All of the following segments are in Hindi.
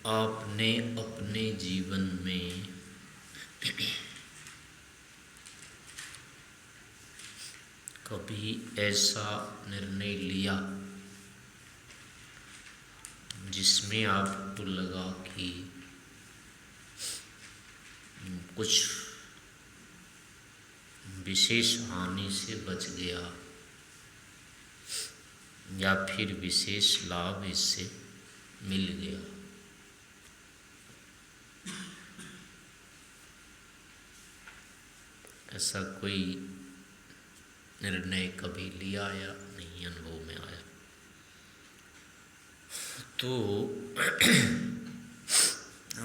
आपने अपने जीवन में कभी ऐसा निर्णय लिया जिसमें आपको लगा कि कुछ विशेष हानि से बच गया या फिर विशेष लाभ इससे मिल गया? ऐसा कोई निर्णय कभी लिया या नहीं अनुभव में आया? तो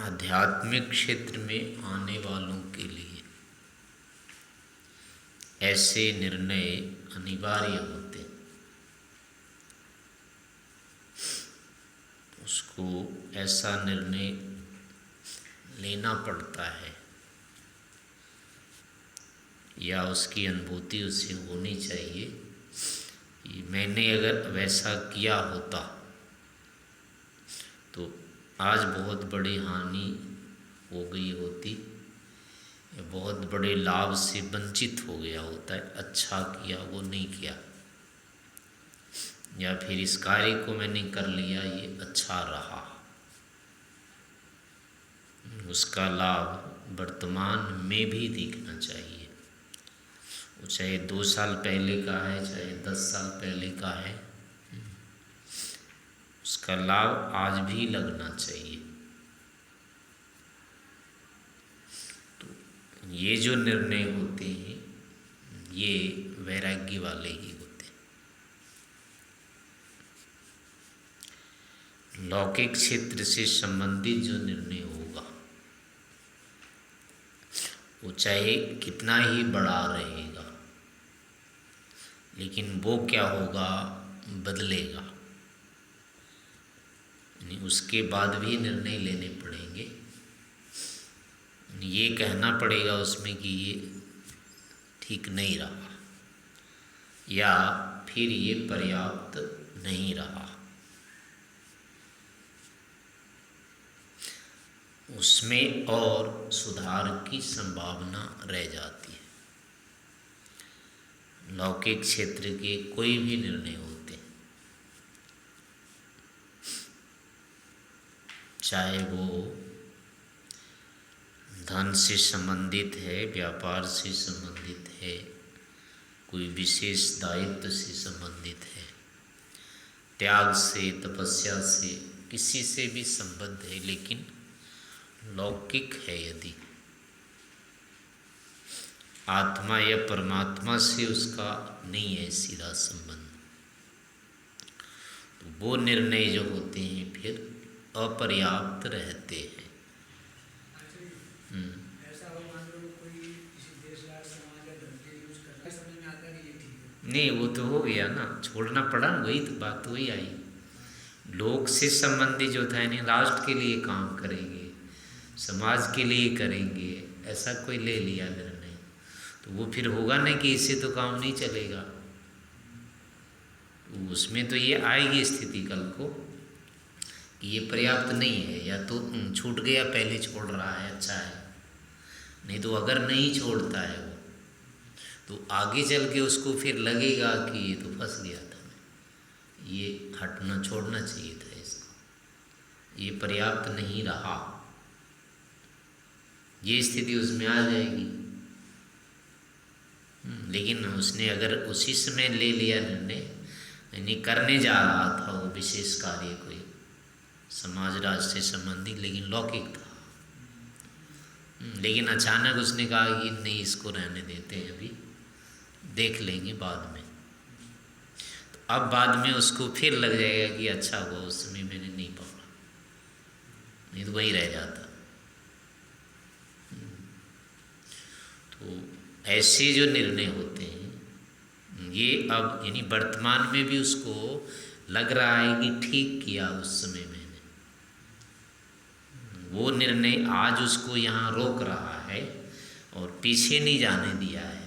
आध्यात्मिक क्षेत्र में आने वालों के लिए ऐसे निर्णय अनिवार्य होते हैं। उसको ऐसा निर्णय लेना पड़ता है या उसकी अनुभूति उसे होनी चाहिए कि मैंने अगर वैसा किया होता तो आज बहुत बड़ी हानि हो गई होती, बहुत बड़े लाभ से वंचित हो गया होता है। अच्छा किया वो नहीं किया, या फिर इस कार्य को मैंने कर लिया ये अच्छा रहा। उसका लाभ वर्तमान में भी दिखना चाहिए, वो चाहे 2 साल पहले का है चाहे 10 साल पहले का है, उसका लाभ आज भी लगना चाहिए। तो ये जो निर्णय होते हैं ये वैराग्य वाले ही होते हैं। लौकिक क्षेत्र से संबंधित जो निर्णय होगा वो चाहे कितना ही बड़ा रहेगा, लेकिन वो क्या होगा, बदलेगा। यानी उसके बाद भी निर्णय लेने पड़ेंगे, ये कहना पड़ेगा उसमें कि ये ठीक नहीं रहा या फिर ये पर्याप्त नहीं रहा। उसमें और सुधार की संभावना रह जाती है। लौकिक क्षेत्र के कोई भी निर्णय होते हैं, चाहे वो धन से संबंधित है, व्यापार से संबंधित है, कोई विशेष दायित्व से संबंधित है, त्याग से, तपस्या से, किसी से भी संबंध है, लेकिन लौकिक है, यदि आत्मा या परमात्मा से उसका नहीं है सीधा संबंध, तो वो निर्णय जो होते हैं फिर अपर्याप्त रहते हैं। ऐसा हो मान लो कोई किसी देश राष्ट्र समाज या धर्म के यूज कर रहा है, समझ में आता है कि ये ठीक है। नहीं, वो तो हो गया ना, छोड़ना पड़ा, वही तो बात वही आई। लोक से संबंधी जो था यानी राष्ट्र के लिए काम करेंगे, समाज के लिए करेंगे, ऐसा कोई ले लिया निर्णय, तो वो फिर होगा नहीं कि इससे तो काम नहीं चलेगा। उसमें तो ये आएगी स्थिति कल को कि ये पर्याप्त नहीं है, या तो छूट गया, पहले छोड़ रहा है, अच्छा है, नहीं तो अगर नहीं छोड़ता है वो तो आगे चल के उसको फिर लगेगा कि ये तो फंस गया था, ये हटना छोड़ना चाहिए था इसको, ये पर्याप्त नहीं रहा, ये स्थिति उसमें आ जाएगी। लेकिन उसने अगर उसी समय ले लिया निर्णय, यानी करने जा रहा था वो विशेष कार्य कोई समाज राज से संबंधित, लेकिन लौकिक था, लेकिन अचानक उसने कहा कि नहीं, इसको रहने देते हैं, अभी देख लेंगे बाद में, तो अब बाद में उसको फिर लग जाएगा कि अच्छा हुआ उस समय मैंने नहीं पकड़ा, नहीं तो वही रह जाता। तो ऐसे जो निर्णय होते हैं ये अब यानी वर्तमान में भी उसको लग रहा है कि ठीक किया उस समय मैंने, वो निर्णय आज उसको यहाँ रोक रहा है और पीछे नहीं जाने दिया है,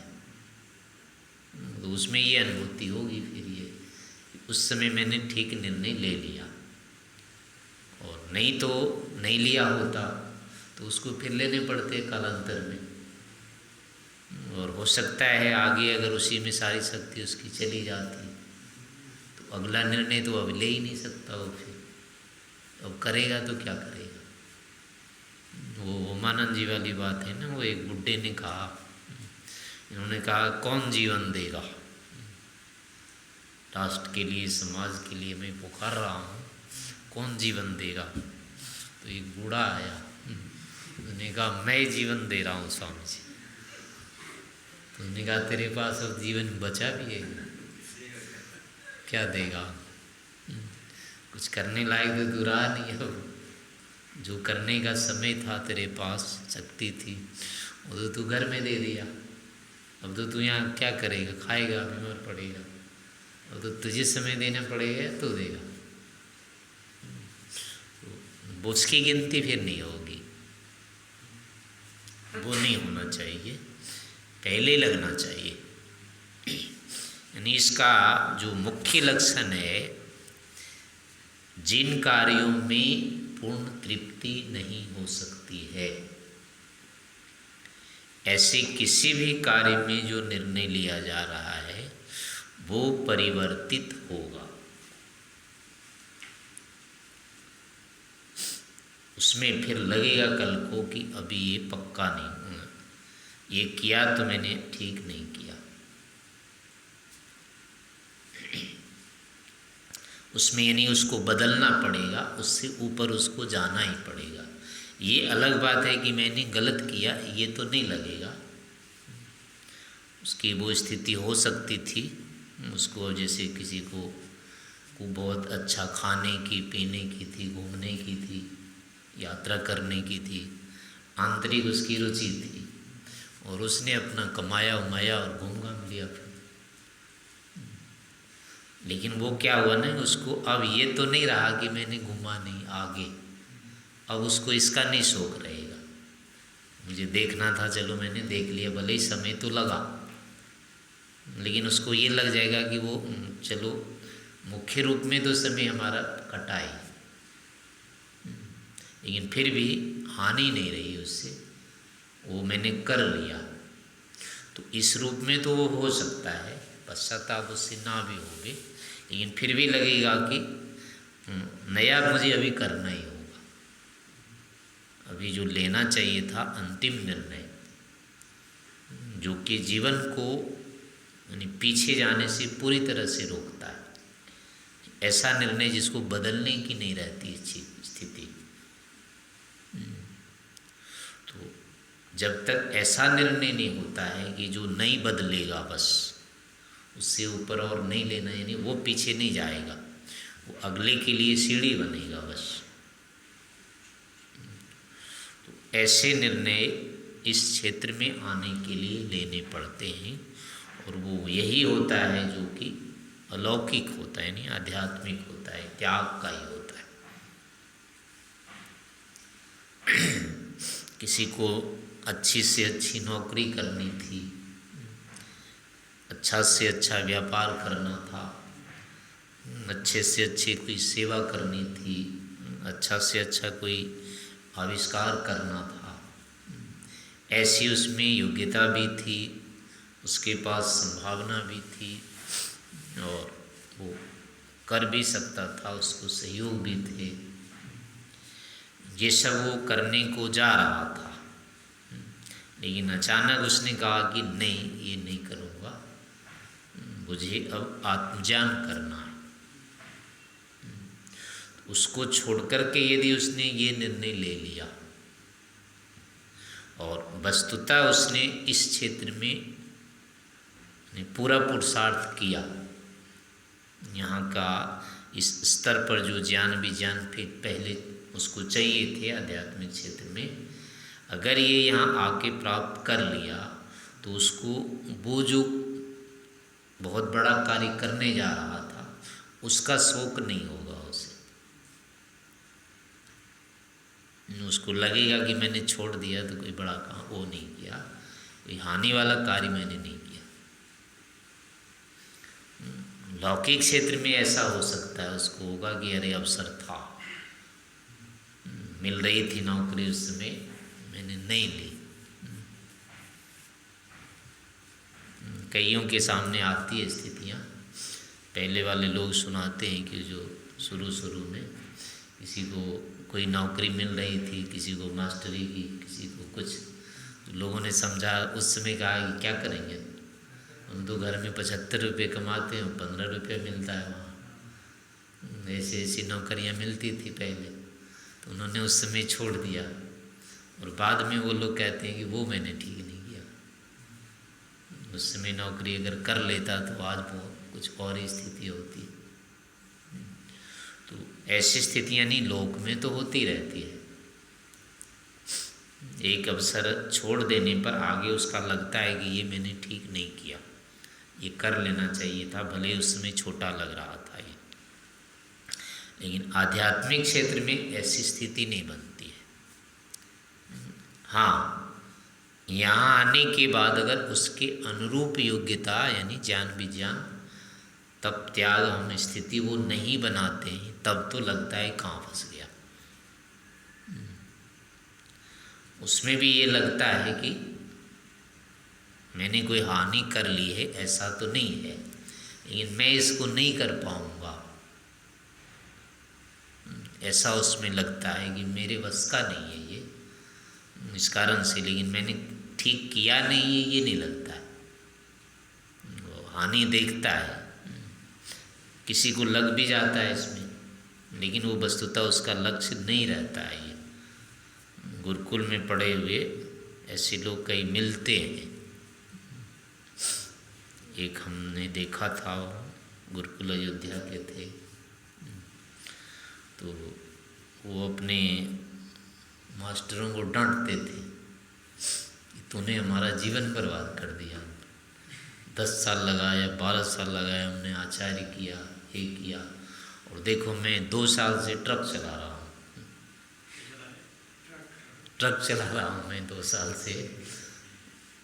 तो उसमें ये अनुभूति होगी फिर ये उस समय मैंने ठीक निर्णय ले लिया। और नहीं तो नहीं लिया होता तो उसको फिर लेने पड़ते कालांतर में, और हो सकता है आगे अगर उसी में सारी शक्ति उसकी चली जाती तो अगला निर्णय तो अब ले ही नहीं सकता वो, फिर अब करेगा तो क्या करेगा। वो उमानंद जी वाली बात है ना, वो एक बुड्ढे ने कहा, इन्होंने कहा कौन जीवन देगा राष्ट्र के लिए, समाज के लिए मैं पुकार रहा हूँ, कौन जीवन देगा। तो एक बूढ़ा आया, उन्होंने कहा मैं जीवन दे रहा हूँ स्वामी जी। तो उन्होंने कहा तेरे पास अब जीवन बचा भी है, क्या देगा, कुछ करने लायक तो तू रहा नहीं है। जो करने का समय था तेरे पास, शक्ति थी, वो तो तू घर में दे दिया। अब तो तू यहाँ क्या करेगा, खाएगा, बीमार पड़ेगा, अब तो तुझे समय देना पड़ेगा, तू देगा। वो उसकी गिनती फिर नहीं होगी, वो नहीं होना चाहिए, पहले लगना चाहिए। यानी इसका जो मुख्य लक्षण है, जिन कार्यों में पूर्ण तृप्ति नहीं हो सकती है, ऐसे किसी भी कार्य में जो निर्णय लिया जा रहा है वो परिवर्तित होगा। उसमें फिर लगेगा कल को कि अभी ये पक्का नहीं हुआ, ये किया तो मैंने ठीक नहीं किया। उसमें यानी उसको बदलना पड़ेगा, उससे ऊपर उसको जाना ही पड़ेगा। ये अलग बात है कि मैंने गलत किया, ये तो नहीं लगेगा। उसकी वो स्थिति हो सकती थी, उसको जैसे किसी को बहुत अच्छा खाने की, पीने की थी, घूमने की थी, यात्रा करने की थी, आंतरिक उसकी रुचि थी, और उसने अपना कमाया उमाया और घूम घाम लिया फिर। लेकिन वो क्या हुआ ना, उसको अब ये तो नहीं रहा कि मैंने घूमा नहीं आगे, अब उसको इसका नहीं शौक रहेगा। मुझे देखना था, चलो मैंने देख लिया, भले ही समय तो लगा, लेकिन उसको ये लग जाएगा कि वो चलो मुख्य रूप में तो समय हमारा कटा ही, लेकिन फिर भी हानि नहीं रही उससे, वो मैंने कर लिया। तो इस रूप में तो वो हो सकता है, पश्चाताप उससे ना भी होगे, लेकिन फिर भी लगेगा कि नया मुझे अभी करना ही होगा। अभी जो लेना चाहिए था अंतिम निर्णय, जो कि जीवन को यानी पीछे जाने से पूरी तरह से रोकता है, ऐसा निर्णय जिसको बदलने की नहीं रहती स्थिति। तो जब तक ऐसा निर्णय नहीं होता है कि जो नहीं बदलेगा, बस उससे ऊपर और नहीं लेना, यानी वो पीछे नहीं जाएगा, वो अगले के लिए सीढ़ी बनेगा बस। तो ऐसे निर्णय इस क्षेत्र में आने के लिए लेने पड़ते हैं, और वो यही होता है जो कि अलौकिक होता है, यानी आध्यात्मिक होता है, त्याग का ही होता है। किसी को अच्छी से अच्छी नौकरी करनी थी, अच्छा से अच्छा व्यापार करना था, अच्छे से अच्छी कोई सेवा करनी थी, अच्छा से अच्छा कोई आविष्कार करना था, ऐसी उसमें योग्यता भी थी, उसके पास संभावना भी थी, और वो कर भी सकता था, उसको सहयोग भी थे। ये सब वो करने को जा रहा था, लेकिन अचानक उसने कहा कि नहीं, ये नहीं करूँगा, मुझे अब आत्मज्ञान करना है। उसको छोड़ करके यदि उसने ये निर्णय ले लिया, और वस्तुतः उसने इस क्षेत्र में पूरा पुरुषार्थ किया, यहाँ का इस स्तर पर जो ज्ञान विज्ञान फिर पहले उसको चाहिए थे आध्यात्मिक क्षेत्र में, अगर ये यहाँ आके प्राप्त कर लिया तो उसको वो जो बहुत बड़ा कार्य करने जा रहा था उसका शौक नहीं होगा उसे। उसको लगेगा कि मैंने छोड़ दिया तो कोई बड़ा काम वो नहीं किया, कोई हानि वाला कार्य मैंने नहीं किया। लौकिक क्षेत्र में ऐसा हो सकता है, उसको होगा कि अरे अवसर था, मिल रही थी नौकरी उस समय, मैंने नहीं ली। कईयों के सामने आती है स्थितियाँ। पहले वाले लोग सुनाते हैं कि जो शुरू में किसी को कोई नौकरी मिल रही थी, किसी को मास्टरी की, किसी को कुछ, तो लोगों ने समझा उस समय, कहा कि क्या करेंगे, हम तो घर में 75 रुपये कमाते हैं, 15 रुपये मिलता है वहाँ। ऐसी नौकरियाँ मिलती थी पहले, तो उन्होंने उस समय छोड़ दिया। और बाद में वो लोग कहते हैं कि वो मैंने ठीक नहीं किया, उस समय नौकरी अगर कर लेता तो आज वो कुछ और ही स्थिति होती। तो ऐसी स्थितियाँ नहीं, लोक में तो होती रहती है। एक अवसर छोड़ देने पर आगे उसका लगता है कि ये मैंने ठीक नहीं किया, ये कर लेना चाहिए था, भले उस समय छोटा लग रहा था ये। लेकिन आध्यात्मिक क्षेत्र में ऐसी स्थिति नहीं बनती है। हाँ, यहाँ आने के बाद अगर उसके अनुरूप योग्यता यानी ज्ञान विज्ञान, तब त्याग हम स्थिति वो नहीं बनाते हैं, तब तो लगता है कहाँ फंस गया। उसमें भी ये लगता है कि मैंने कोई हानि कर ली है, ऐसा तो नहीं है, लेकिन मैं इसको नहीं कर पाऊँगा, ऐसा उसमें लगता है कि मेरे बस का नहीं है ये, इस कारण से। लेकिन मैंने ठीक किया नहीं है ये नहीं लगता है, वो हानि देखता है। किसी को लग भी जाता है इसमें, लेकिन वो वस्तुतः उसका लक्ष्य नहीं रहता है। ये गुरुकुल में पढ़े हुए ऐसे लोग कई मिलते हैं। एक हमने देखा था, गुरुकुल अयोध्या के थे, तो वो अपने मास्टरों को डांटते थे कि तूने हमारा जीवन बर्बाद कर दिया। 10 साल लगाया, 12 साल लगाया, हमने आचार्य किया, ये किया, और देखो मैं 2 साल से ट्रक चला रहा हूँ, ट्रक चला रहा हूँ मैं 2 साल से।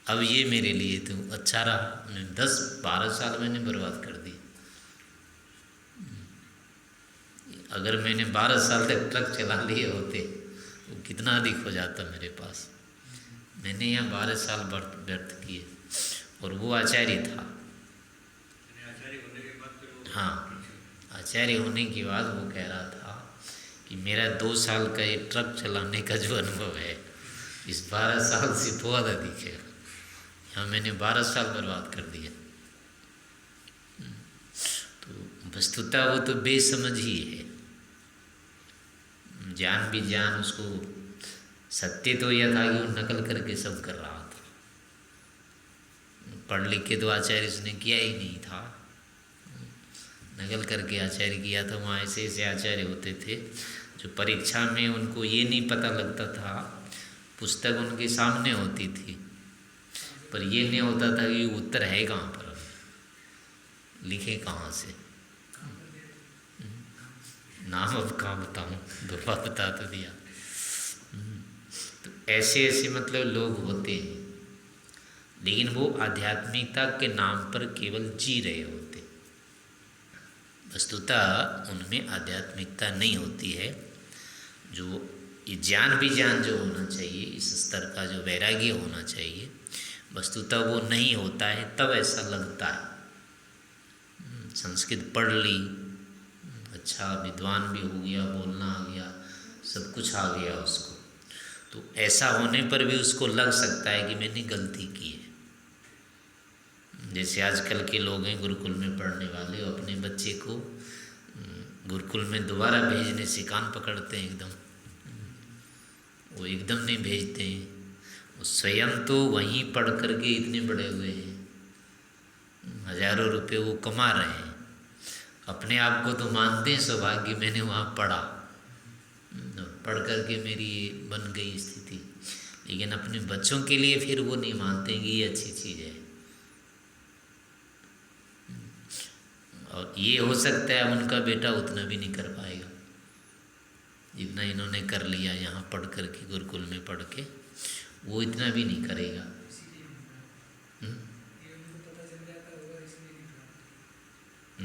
अब ये मेरे लिए तो अच्छा रहा, मैं 10-12 साल मैंने बर्बाद कर दिए। अगर मैंने 12 साल तक ट्रक चला लिए होते तो कितना अधिक हो जाता मेरे पास। मैंने यहाँ 12 साल व्यर्थ किए, और वो आचार्य था। हाँ, आचार्य होने के बाद वो कह रहा था कि मेरा 2 साल का ये ट्रक चलाने का जो अनुभव है, इस 12 साल से बहुत अधिक है। यहाँ मैंने 12 साल बर्बाद कर दिए। तो वस्तुतः वो तो बेसमझ ही है। ज्ञान विज्ञान, उसको सत्य तो यह था कि वो नकल करके सब कर रहा था। पढ़ लिख के तो आचार्य उसने किया ही नहीं था, नकल करके आचार्य किया था। वहाँ ऐसे ऐसे आचार्य होते थे जो परीक्षा में उनको ये नहीं पता लगता था, पुस्तक उनके सामने होती थी पर ये नहीं होता था कि उत्तर है कहाँ पर, लिखे कहाँ से। नाम अब कहाँ बताऊँ, दुर्बा बता तो दिया। तो ऐसे ऐसे मतलब लोग होते हैं, लेकिन वो आध्यात्मिकता के नाम पर केवल जी रहे होते, वस्तुतः उनमें आध्यात्मिकता नहीं होती है। जो ये ज्ञान विज्ञान जो होना चाहिए, इस स्तर का जो वैराग्य होना चाहिए, वस्तुतः वो नहीं होता है, तब ऐसा लगता है। संस्कृत पढ़ ली, अच्छा विद्वान भी हो गया, बोलना आ गया, सब कुछ आ गया उसको, तो ऐसा होने पर भी उसको लग सकता है कि मैंने गलती की है। जैसे आजकल के लोग हैं गुरुकुल में पढ़ने वाले, अपने बच्चे को गुरुकुल में दोबारा भेजने से कान पकड़ते हैं एकदम, वो एकदम नहीं भेजते हैं। वो स्वयं तो वहीं पढ़ करके इतने बड़े हुए हैं, हजारों रुपए वो कमा रहे हैं, अपने आप को तो मानते हैं सौभाग्य, मैंने वहाँ पढ़ा, पढ़ करके मेरी बन गई स्थिति। लेकिन अपने बच्चों के लिए फिर वो नहीं मानते कि ये अच्छी चीज़ है। और ये हो सकता है उनका बेटा उतना भी नहीं कर पाएगा जितना इन्होंने कर लिया यहाँ पढ़ कर के, गुरुकुल में पढ़ के, वो इतना भी नहीं करेगा।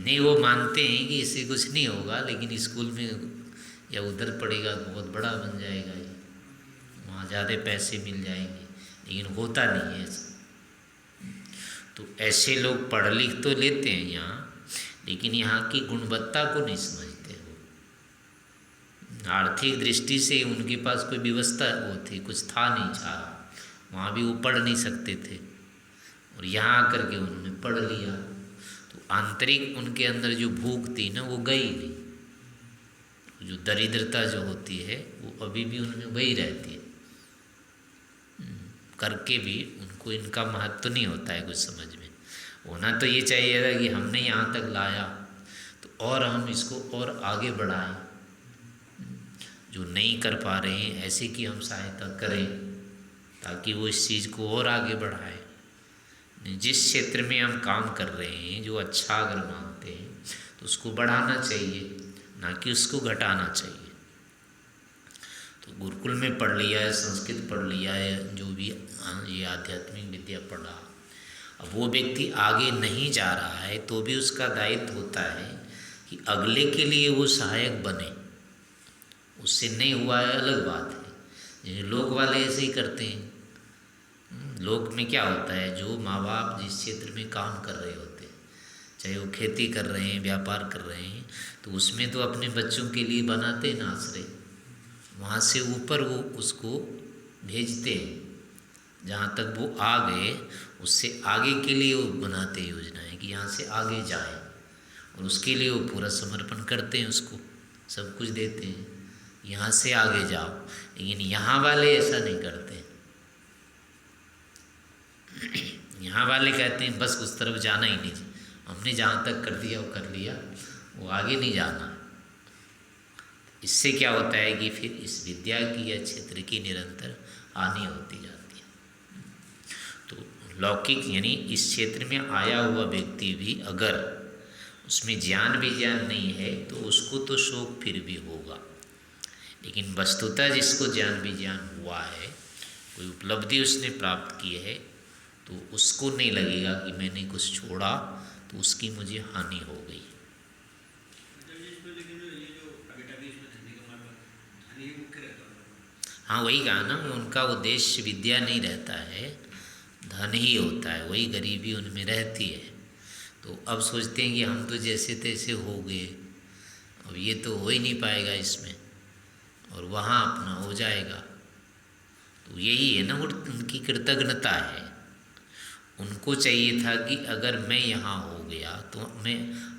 नहीं, वो मानते हैं कि इससे कुछ नहीं होगा, लेकिन स्कूल में या उधर पढ़ेगा तो बहुत बड़ा बन जाएगा ये, वहाँ ज़्यादा पैसे मिल जाएंगे, लेकिन होता नहीं है ऐसा। तो ऐसे लोग पढ़ लिख तो लेते हैं यहाँ, लेकिन यहाँ की गुणवत्ता को नहीं समझते वो। आर्थिक दृष्टि से उनके पास कोई व्यवस्था वो थी, कुछ था नहीं चारा, वहाँ भी वो पढ़ नहीं सकते थे, और यहाँ आकर के उन्होंने पढ़ लिया, तो आंतरिक उनके अंदर जो भूख थी ना वो गई नहीं, जो दरिद्रता जो होती है वो अभी भी उनमें वही रहती है। करके भी उनको इनका महत्व नहीं होता है कुछ समझ में। होना तो ये चाहिए था कि हमने यहाँ तक लाया तो और हम इसको और आगे बढ़ाएं, जो नहीं कर पा रहे हैं ऐसे की हम सहायता करें ताकि वो इस चीज़ को और आगे बढ़ाए। जिस क्षेत्र में हम काम कर रहे हैं जो अच्छा अगर मानते हैं तो उसको बढ़ाना चाहिए, ना कि उसको घटाना चाहिए। तो गुरुकुल में पढ़ लिया है, संस्कृत पढ़ लिया है, जो भी ये आध्यात्मिक विद्या पढ़ा, अब वो व्यक्ति आगे नहीं जा रहा है तो भी उसका दायित्व होता है कि अगले के लिए वो सहायक बने। उससे नहीं हुआ है अलग बात है, ये लोग वाले ऐसे ही करते हैं। लोक में क्या होता है, जो माँ बाप जिस क्षेत्र में काम कर रहे होते हैं, चाहे वो खेती कर रहे हैं, व्यापार कर रहे हैं, तो उसमें तो अपने बच्चों के लिए बनाते हैं ना आश्रय, वहाँ से ऊपर वो उसको भेजते हैं, जहाँ तक वो आ गए उससे आगे के लिए वो बनाते योजनाएं कि यहाँ से आगे जाए, और उसके लिए वो पूरा समर्पण करते हैं, उसको सब कुछ देते हैं, यहाँ से आगे जाओ। लेकिन यहाँ वाले ऐसा नहीं करते। यहाँ वाले कहते हैं बस उस तरफ जाना ही नहीं, हमने जहाँ तक कर दिया वो कर लिया, वो आगे नहीं जाना। इससे क्या होता है कि फिर इस विद्या की या क्षेत्र की निरंतर हानि होती जाती है। तो लौकिक यानी इस क्षेत्र में आया हुआ व्यक्ति भी अगर उसमें ज्ञान विज्ञान नहीं है तो उसको तो शौक फिर भी होगा, लेकिन वस्तुतः जिसको ज्ञान विज्ञान हुआ है, कोई उपलब्धि उसने प्राप्त की है, तो उसको नहीं लगेगा कि मैंने कुछ छोड़ा तो उसकी मुझे हानि हो गई। हाँ, वही कहा ना, उनका उद्देश्य विद्या नहीं रहता है, धन ही होता है, वही गरीबी उनमें रहती है। तो अब सोचते हैं कि हम तो जैसे तैसे हो गए, अब ये तो हो ही नहीं पाएगा इसमें, और वहाँ अपना हो जाएगा। तो यही है ना उनकी कृतज्ञता है। उनको चाहिए था कि अगर मैं यहाँ हो गया तो मैं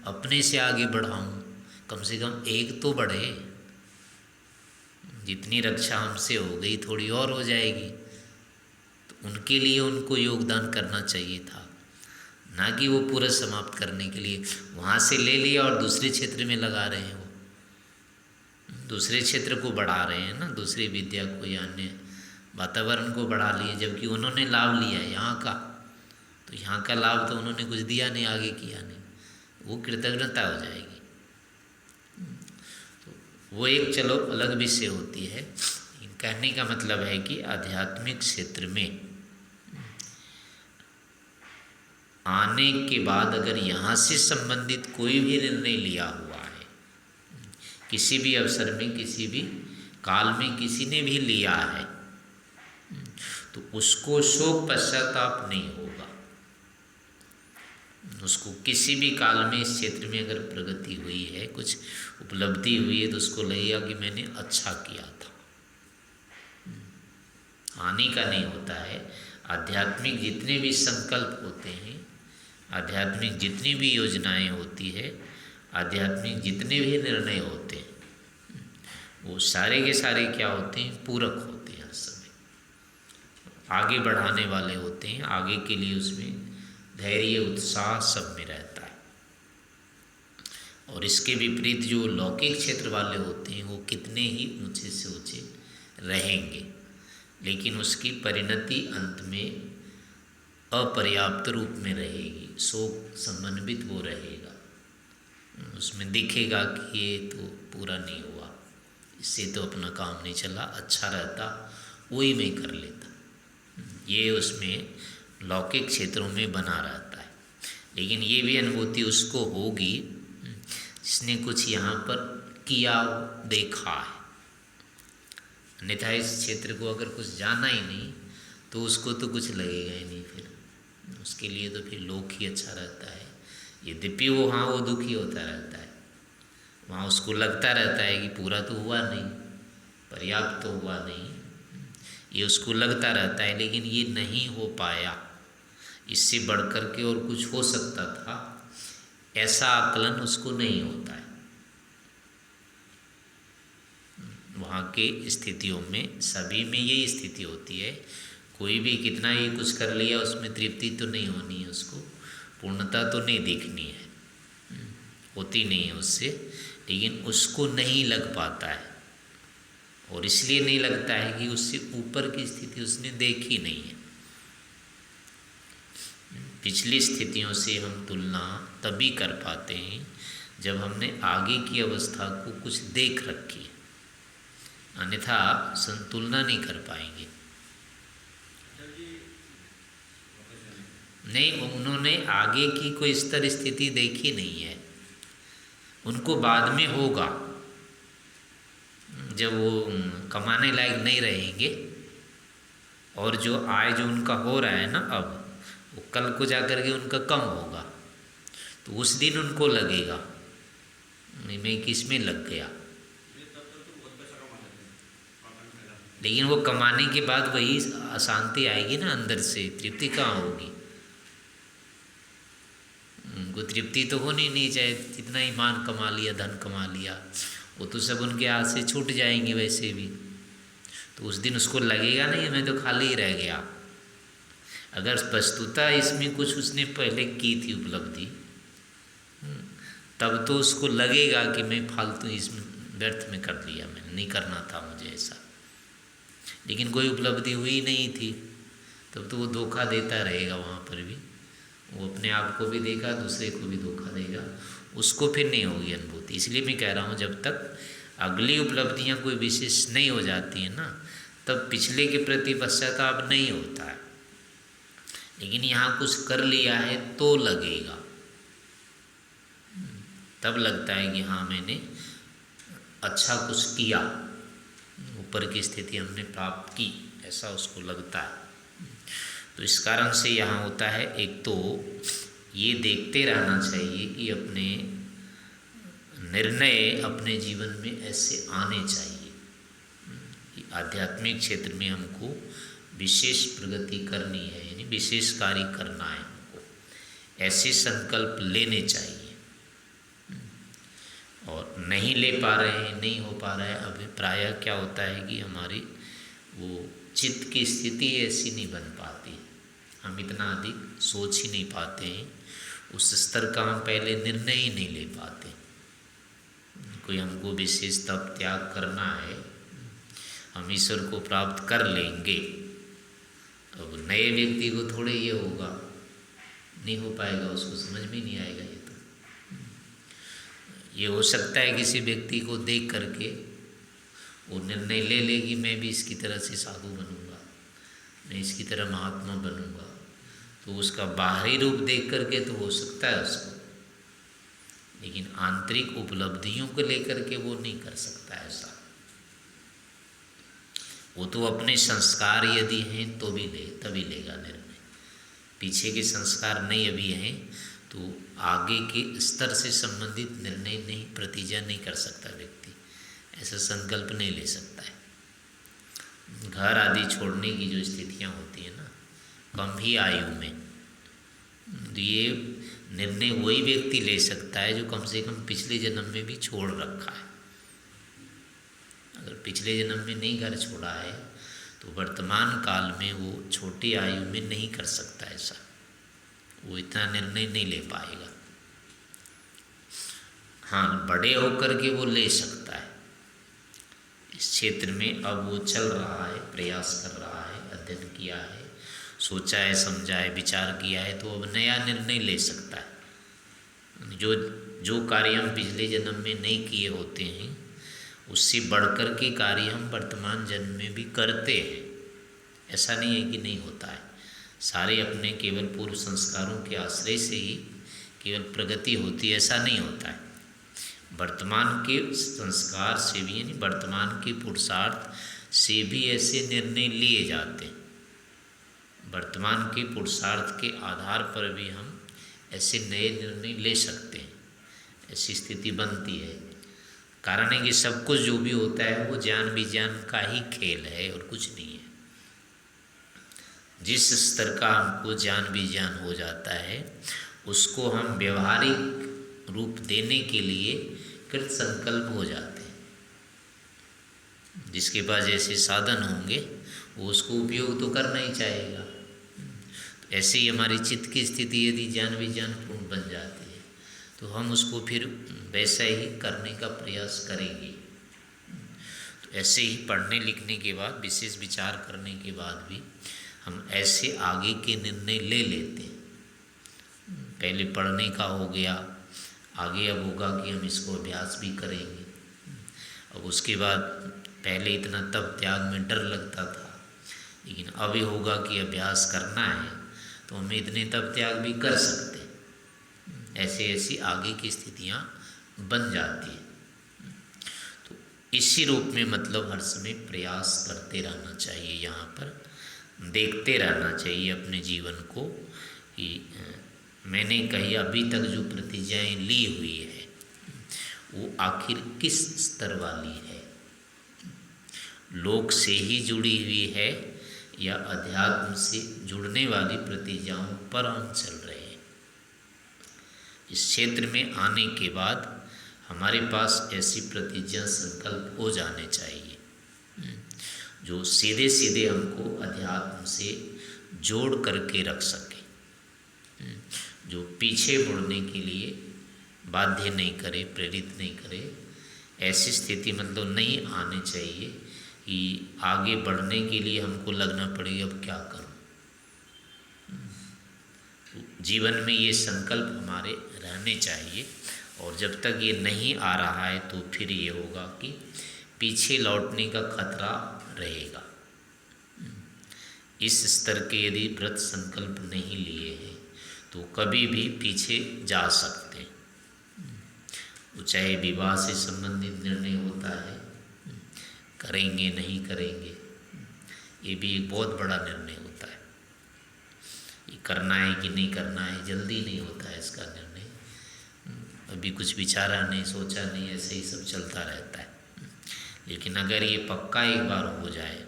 अपने से आगे बढ़ाऊँ, कम से कम एक तो बढ़े। जितनी रक्षा हमसे हो गई थोड़ी और हो जाएगी, तो उनके लिए उनको योगदान करना चाहिए था, ना कि वो पूरा समाप्त करने के लिए वहाँ से ले लिया और दूसरे क्षेत्र में लगा रहे हैं। वो दूसरे क्षेत्र को बढ़ा रहे हैं ना, दूसरी विद्या को या अन्य वातावरण को बढ़ा लिए, जबकि उन्होंने लाभ लिया है यहाँ का, तो यहाँ का लाभ तो उन्होंने कुछ दिया नहीं, आगे किया नहीं, वो कृतज्ञता हो जाएगी। तो वो एक चलो अलग विषय होती है। कहने का मतलब है कि आध्यात्मिक क्षेत्र में आने के बाद अगर यहाँ से संबंधित कोई भी निर्णय लिया हुआ है, किसी भी अवसर में, किसी भी काल में किसी ने भी लिया है, तो उसको शोक पश्चाताप नहीं होगा। उसको किसी भी काल में इस क्षेत्र में अगर प्रगति हुई है, कुछ उपलब्धि हुई है, तो उसको लगेगा कि मैंने अच्छा किया था। हानि का नहीं होता है। आध्यात्मिक जितने भी संकल्प होते हैं, आध्यात्मिक जितनी भी योजनाएं होती है, आध्यात्मिक जितने भी निर्णय होते हैं, वो सारे के सारे क्या होते हैं, पूरक होते हैं, समय आगे बढ़ाने वाले होते हैं, आगे के लिए उसमें धैर्य उत्साह सब में रहता है। और इसके विपरीत जो लौकिक क्षेत्र वाले होते हैं वो कितने ही ऊंचे से ऊंचे रहेंगे, लेकिन उसकी परिणति अंत में अपर्याप्त रूप में रहेगी, शोक समन्वित वो रहेगा। उसमें दिखेगा कि ये तो पूरा नहीं हुआ, इससे तो अपना काम नहीं चला, अच्छा रहता वही मैं कर लेता। ये उसमें लौकिक क्षेत्रों में बना रहता है। लेकिन ये भी अनुभूति उसको होगी जिसने कुछ यहाँ पर किया देखा है। अन्यथा इस क्षेत्र को अगर कुछ जाना ही नहीं तो उसको तो कुछ लगेगा ही नहीं, फिर उसके लिए तो फिर लोक ही अच्छा रहता है। यद्यपि वो हाँ वो दुखी होता रहता है, वहाँ उसको लगता रहता है कि पूरा तो हुआ नहीं, पर्याप्त तो हुआ नहीं, ये उसको लगता रहता है, लेकिन ये नहीं हो पाया, इससे बढ़कर के और कुछ हो सकता था, ऐसा आकलन उसको नहीं होता है। वहाँ के स्थितियों में सभी में यही स्थिति होती है। कोई भी कितना ही कुछ कर लिया उसमें तृप्ति तो नहीं होनी है, उसको पूर्णता तो नहीं दिखनी है, होती नहीं है उससे, लेकिन उसको नहीं लग पाता है। और इसलिए नहीं लगता है कि उससे ऊपर की स्थिति उसने देखी नहीं है। पिछली स्थितियों से हम तुलना तभी कर पाते हैं जब हमने आगे की अवस्था को कुछ देख रखी है, अन्यथा संतुलना नहीं कर पाएंगे। नहीं, उन्होंने आगे की कोई स्तर स्थिति देखी नहीं है, उनको बाद में होगा जब वो कमाने लायक नहीं रहेंगे, और जो आय जो उनका हो रहा है ना अब, वो कल को जाकर के उनका कम होगा, तो उस दिन उनको लगेगा मैं किस में लग गया। लेकिन वो कमाने के बाद वही अशांति आएगी ना, अंदर से तृप्ति कहाँ होगी, उनको तृप्ति तो होनी नहीं, चाहे जितना ही मान कमा लिया, धन कमा लिया, वो तो सब उनके हाथ से छूट जाएंगे वैसे भी। तो उस दिन उसको लगेगा नहीं मैं तो खाली ही रह गया। अगर वस्तुतः इसमें कुछ उसने पहले की थी उपलब्धि, तब तो उसको लगेगा कि मैं फालतू इसमें व्यर्थ में कर लिया, मैंने नहीं करना था मुझे ऐसा। लेकिन कोई उपलब्धि हुई नहीं थी, तब तो वो धोखा देता रहेगा वहाँ पर भी, वो अपने आप को भी देगा, दूसरे को भी धोखा देगा, उसको फिर नहीं होगी अनुभूति। इसलिए मैं कह रहा हूँ जब तक अगली उपलब्धियाँ कोई विशेष नहीं हो जाती हैं ना, तब पिछले के प्रति पश्चाताप नहीं होता है। लेकिन यहाँ कुछ कर लिया है तो लगेगा, तब लगता है कि हाँ मैंने अच्छा कुछ किया, ऊपर की स्थिति हमने प्राप्त की, ऐसा उसको लगता है। तो इस कारण से यहाँ होता है, एक तो ये देखते रहना चाहिए कि अपने निर्णय अपने जीवन में ऐसे आने चाहिए कि आध्यात्मिक क्षेत्र में हमको विशेष प्रगति करनी है, यानी विशेष कार्य करना है, हमको ऐसे संकल्प लेने चाहिए। और नहीं ले पा रहे हैं, नहीं हो पा रहा है, अभी प्रायः क्या होता है कि हमारी वो चित्त की स्थिति ऐसी नहीं बन पाती, हम इतना अधिक सोच ही नहीं पाते हैं, उस स्तर का हम पहले निर्णय ही नहीं ले पाते। कोई हमको विशेष तप त्याग करना है, हम ईश्वर को प्राप्त कर लेंगे, अब नए व्यक्ति को थोड़े ये होगा, नहीं हो पाएगा, उसको समझ में नहीं आएगा। ये हो सकता है किसी व्यक्ति को देख करके वो निर्णय ले ले कि मैं भी इसकी तरह से साधु बनूंगा, मैं इसकी तरह महात्मा बनूंगा, तो उसका बाहरी रूप देख करके तो हो सकता है उसको, लेकिन आंतरिक उपलब्धियों को लेकर के वो नहीं कर सकता ऐसा। वो तो अपने संस्कार यदि हैं तो भी तभी लेगा निर्णय, पीछे के संस्कार नहीं अभी हैं तो आगे के स्तर से संबंधित निर्णय नहीं, प्रतिज्ञा नहीं कर सकता व्यक्ति, ऐसा संकल्प नहीं ले सकता है। घर आदि छोड़ने की जो स्थितियाँ होती हैं ना कम ही आयु में, तो ये निर्णय वही व्यक्ति ले सकता है जो कम से कम पिछले जन्म में भी छोड़ रखा है। अगर पिछले जन्म में नहीं घर छोड़ा है तो वर्तमान काल में वो छोटी आयु में नहीं कर सकता ऐसा, वो इतना निर्णय नहीं ले पाएगा। हाँ, बड़े होकर के वो ले सकता है, इस क्षेत्र में अब वो चल रहा है, प्रयास कर रहा है, अध्ययन किया है, सोचा है, समझा है, विचार किया है, तो अब नया निर्णय ले सकता है। जो कार्य हम पिछले जन्म में नहीं किए होते हैं उससे बढ़कर के कार्य हम वर्तमान जन्म में भी करते हैं, ऐसा नहीं है कि नहीं होता है। सारे अपने केवल पूर्व संस्कारों के आश्रय से ही केवल प्रगति होती है ऐसा नहीं होता है। वर्तमान के संस्कार से भी यानी वर्तमान के पुरुषार्थ से भी ऐसे निर्णय लिए जाते हैं। वर्तमान के पुरुषार्थ के आधार पर भी हम ऐसे नए निर्णय ले सकते हैं, ऐसी स्थिति बनती है। कारण है कि सब कुछ जो भी होता है वो ज्ञान विज्ञान का ही खेल है और कुछ नहीं है। जिस स्तर का हमको ज्ञान विज्ञान हो जाता है उसको हम व्यवहारिक रूप देने के लिए कृत संकल्प हो जाते हैं। जिसके पास जैसे साधन होंगे वो उसको उपयोग तो करना ही चाहेगा। ऐसे ही हमारी चित्त की स्थिति यदि ज्ञान विज्ञान पूर्ण बन जाती है तो हम उसको फिर वैसा ही करने का प्रयास करेंगे। तो ऐसे ही पढ़ने लिखने के बाद, विशेष विचार करने के बाद भी हम ऐसे आगे के निर्णय ले लेते हैं। पहले पढ़ने का हो गया, आगे अब होगा कि हम इसको अभ्यास भी करेंगे। अब उसके बाद पहले इतना तप त्याग में डर लगता था, लेकिन अब ये होगा कि अभ्यास करना है तो हम इतने तप त्याग भी कर सकते हैं। ऐसे ऐसी आगे की स्थितियाँ बन जाती हैं। तो इसी रूप में मतलब हर समय प्रयास करते रहना चाहिए। यहाँ पर देखते रहना चाहिए अपने जीवन को कि मैंने कहीं अभी तक जो प्रतिज्ञाएं ली हुई है वो आखिर किस स्तर वाली है, लोक से ही जुड़ी हुई है या अध्यात्म से जुड़ने वाली प्रतिज्ञाओं पर हम चल रहे हैं। इस क्षेत्र में आने के बाद हमारे पास ऐसी प्रतिज्ञा संकल्प हो जाने चाहिए जो सीधे सीधे हमको अध्यात्म से जोड़ करके रख सके, जो पीछे मुड़ने के लिए बाध्य नहीं करे, प्रेरित नहीं करे। ऐसी स्थिति मतलब नहीं आनी चाहिए कि आगे बढ़ने के लिए हमको लगना पड़ेगा अब क्या करूं। जीवन में ये संकल्प हमारे रहने चाहिए, और जब तक ये नहीं आ रहा है तो फिर ये होगा कि पीछे लौटने का खतरा रहेगा। इस स्तर के यदि व्रत संकल्प नहीं लिए हैं तो कभी भी पीछे जा सकते हैं। वो चाहे विवाह से संबंधित निर्णय होता है, करेंगे नहीं करेंगे, ये भी एक बहुत बड़ा निर्णय होता है। ये करना है कि नहीं करना है, जल्दी नहीं होता है इसका निर्णय। अभी कुछ विचारा नहीं, सोचा नहीं, ऐसे ही सब चलता रहता है। लेकिन अगर ये पक्का एक बार हो जाए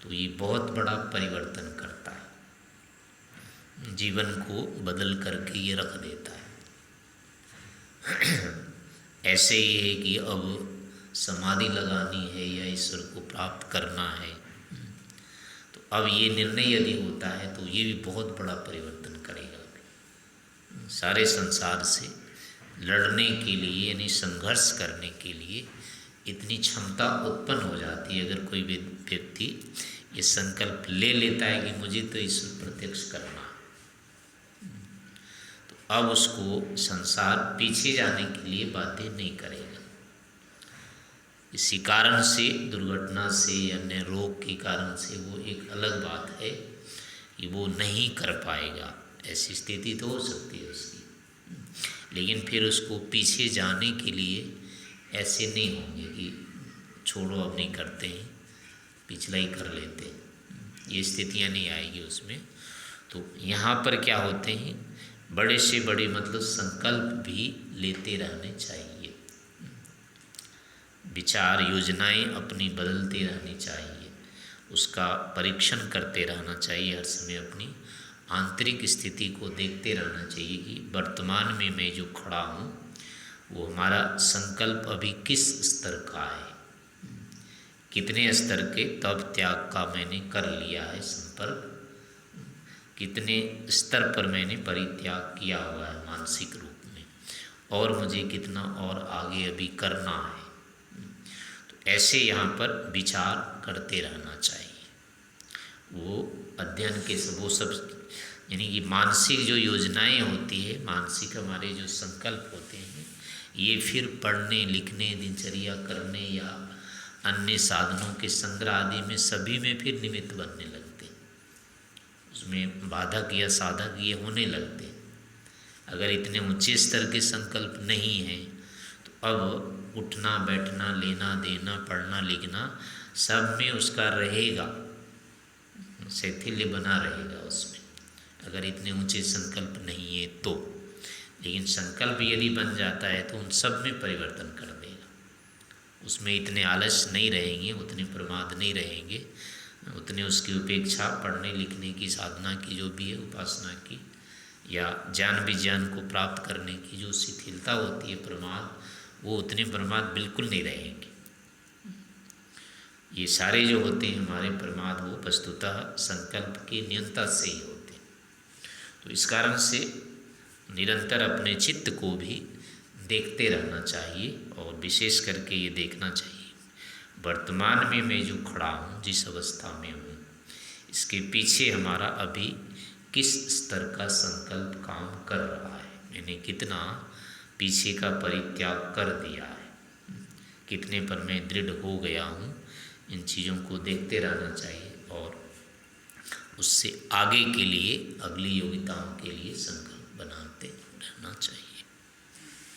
तो ये बहुत बड़ा परिवर्तन करता है, जीवन को बदल करके ये रख देता है। ऐसे ही है कि अब समाधि लगानी है या ईश्वर को प्राप्त करना है, तो अब ये निर्णय यदि होता है तो ये भी बहुत बड़ा परिवर्तन करेगा। सारे संसार से लड़ने के लिए यानी संघर्ष करने के लिए इतनी क्षमता उत्पन्न हो जाती है। अगर कोई व्यक्ति ये संकल्प ले लेता है कि मुझे तो ईश्वर प्रत्यक्ष करना, तो अब उसको संसार पीछे जाने के लिए बाध्य नहीं करेगा। इसी कारण से दुर्घटना से या अन्य रोग के कारण से वो एक अलग बात है कि वो नहीं कर पाएगा। ऐसी स्थिति तो हो सकती है उसकी, लेकिन फिर उसको पीछे जाने के लिए ऐसे नहीं होंगे कि छोड़ो अब नहीं करते हैं, पिछला ही कर लेते हैं, ये स्थितियाँ नहीं आएगी उसमें। तो यहाँ पर क्या होते हैं, बड़े से बड़े मतलब संकल्प भी लेते रहने चाहिए। विचार योजनाएं अपनी बदलती रहनी चाहिए, उसका परीक्षण करते रहना चाहिए। हर समय अपनी आंतरिक स्थिति को देखते रहना चाहिए कि वर्तमान में मैं जो खड़ा हूँ वो हमारा संकल्प अभी किस स्तर का है, कितने स्तर के तप त्याग का मैंने कर लिया है संपर्क, कितने स्तर पर मैंने परित्याग किया हुआ है मानसिक रूप में, और मुझे कितना और आगे अभी करना है। तो ऐसे यहाँ पर विचार करते रहना चाहिए। वो अध्ययन के वो सब यानी कि मानसिक जो योजनाएं होती है, मानसिक हमारे जो संकल्प होते हैं, ये फिर पढ़ने लिखने, दिनचर्या करने या अन्य साधनों के संग्रह आदि में सभी में फिर निमित्त बनने लगते हैं, उसमें बाधक या साधक ये होने लगते हैं। अगर इतने ऊंचे स्तर के संकल्प नहीं हैं तो अब उठना बैठना लेना देना पढ़ना लिखना सब में उसका रहेगा, शैथिल्य बना रहेगा उसमें, अगर इतने ऊंचे संकल्प नहीं है तो। लेकिन संकल्प यदि बन जाता है तो उन सब में परिवर्तन कर देगा, उसमें इतने आलस नहीं रहेंगे, उतने प्रमाद नहीं रहेंगे, उतने उसकी उपेक्षा पढ़ने लिखने की साधना की जो भी है उपासना की या ज्ञान विज्ञान को प्राप्त करने की जो शिथिलता होती है प्रमाद, वो उतने प्रमाद बिल्कुल नहीं रहेंगे। ये सारे जो होते हैं हमारे प्रमाद वो वस्तुतः संकल्प की न्यूनता से ही होते हैं। तो इस कारण से निरंतर अपने चित्त को भी देखते रहना चाहिए और विशेष करके ये देखना चाहिए वर्तमान में मैं जो खड़ा हूँ, जिस अवस्था में हूँ, इसके पीछे हमारा अभी किस स्तर का संकल्प काम कर रहा है, मैंने कितना पीछे का परित्याग कर दिया है, कितने पर मैं दृढ़ हो गया हूँ। इन चीज़ों को देखते रहना चाहिए और उससे आगे के लिए, अगली योग्यताओं के लिए संकल्प बनाते रहना चाहिए।